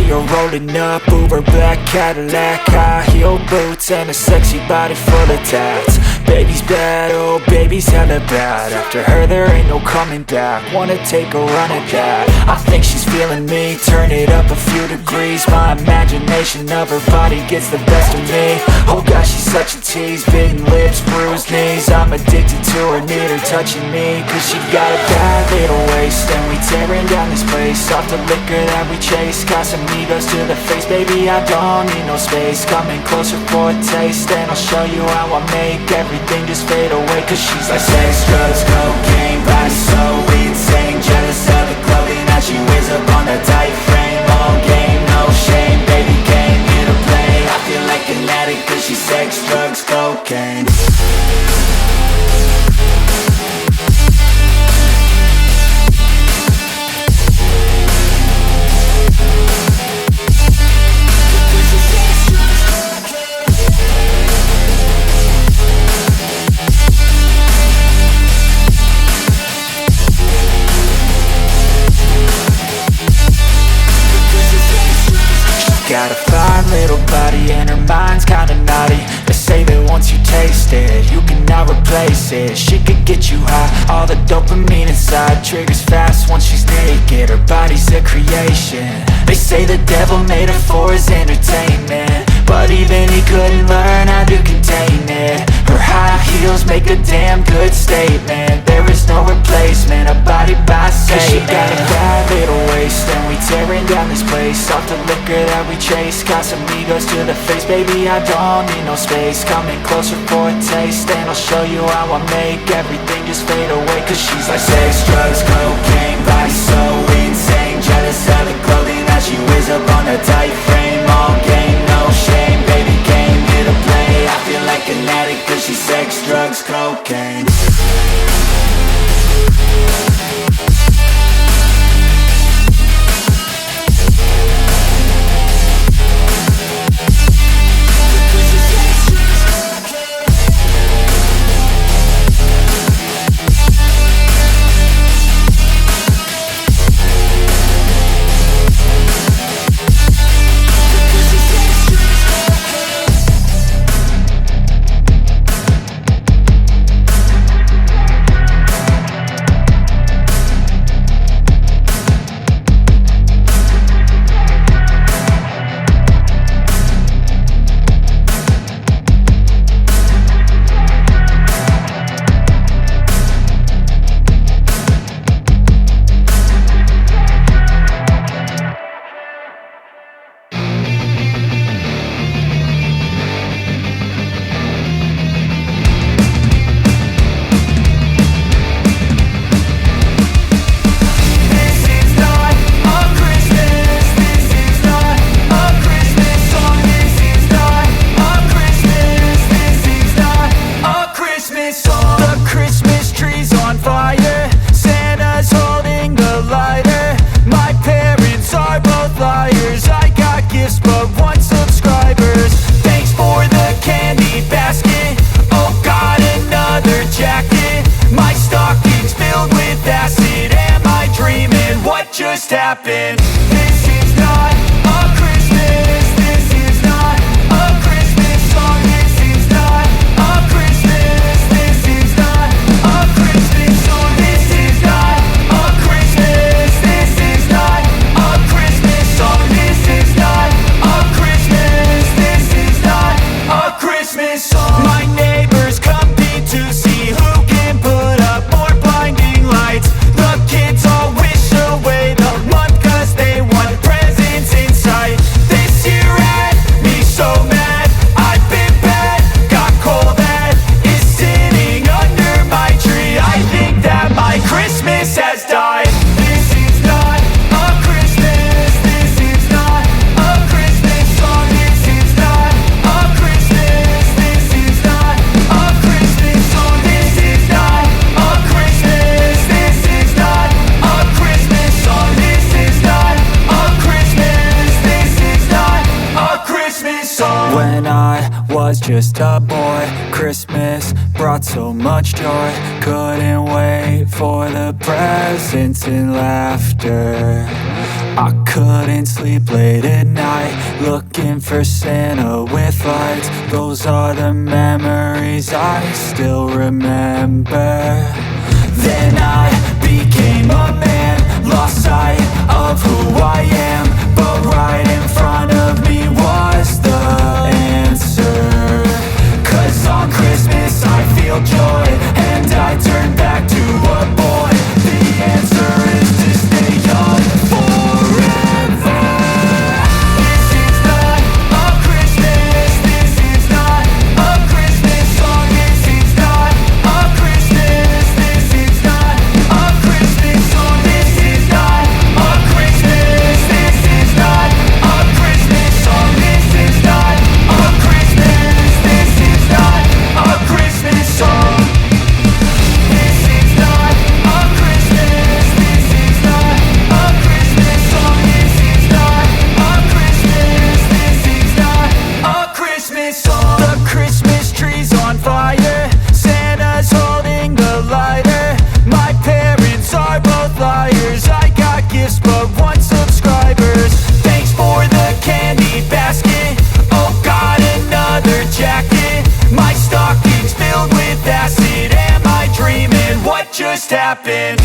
her rolling up, Uber black Cadillac, high heel boots and a sexy body full of tats. Baby's bad, oh baby's hella bad. After her there ain't no coming back. Wanna take a run at that. I think she's feeling me, turn it up a few degrees. My imagination of her body gets the best of me. Oh gosh, she's such a tease, bitten lips, bruised knees. I'm addicted to her, need her touching me, cause she got a bad little waist. And we tearing down this place off the liquor that we chase. Casamigos to the face, baby I don't need no space. Coming closer for a taste, and I'll show you how I make everything just fade away. Cause she's like sex, drugs, cocaine, body so insane. Jealous of the clothing that she wears up on that tight frame. All game, no shame, baby came here to play. I feel like an addict cause she's sex, drugs, cocaine. Got a fine little body and her mind's kinda naughty. They say that once you taste it, you cannot replace it. She could get you high, all the dopamine inside triggers fast once she's naked. Her body's a creation. They say the devil made her for his entertainment, but even he couldn't learn how to contain it. Her high heels make a damn good statement. There is no replacement, a body by Satan. Cause she got a bad little waist, and we tearing down this place off the liquor that we chase. Casamigos to the face, baby I don't need no space. Coming closer for a taste, and I'll show you how I make everything just fade away. Cause she's like sex, drugs, cocaine, body so insane. Jealous of the clothing that she wears up on that tight frame. All game, no shame, baby came here to play. I feel like an addict cause she's sex, drugs, cocaine. Just happened. This is not a Christmas. This is not a Christmas song. This is not a Christmas. This is not a Christmas song. This is not a Christmas. This is not a Christmas song. This is not a Christmas. This is not a Christmas song. My neighbors compete to see who can put up more blinding lights. The kids all wish away the month cause they want presents in sight. This year had me so mad, I've been bad, got coal that is sitting under my tree. I think that my Christmas has died. This is not a Christmas. This is not a Christmas song. This is not a Christmas. This is not a Christmas song. This is not a Christmas. This is not a Christmas song. This is not a Christmas. This is not a Christmas song. When I was just a boy, Christmas brought so much joy. Couldn't wait for the presents and laughter. I couldn't sleep late at night, looking for Santa with lights. Those are the memories I still remember. Then I became a man, lost sight of who I am. But right in front of me was the answer. 'Cause on Christmas I feel joy, and I turn back to a boy. The answer is to stay young forever. This is not a Christmas, this is not a Christmas song. This is not a Christmas, this is not a Christmas song. This is not a Christmas, this is not a Christmas song. This is not a Christmas, this is not a Christmas song. This is not a Christmas, this is not a Christmas song. This is not a Christmas, this is not a Christmas song. The Christmas tree's on fire, Santa's holding the lighter. My parents are both liars, I got gifts but one subscribers. Thanks for the candy basket, oh got another jacket. My stocking's filled with acid, am I dreaming? What just happened?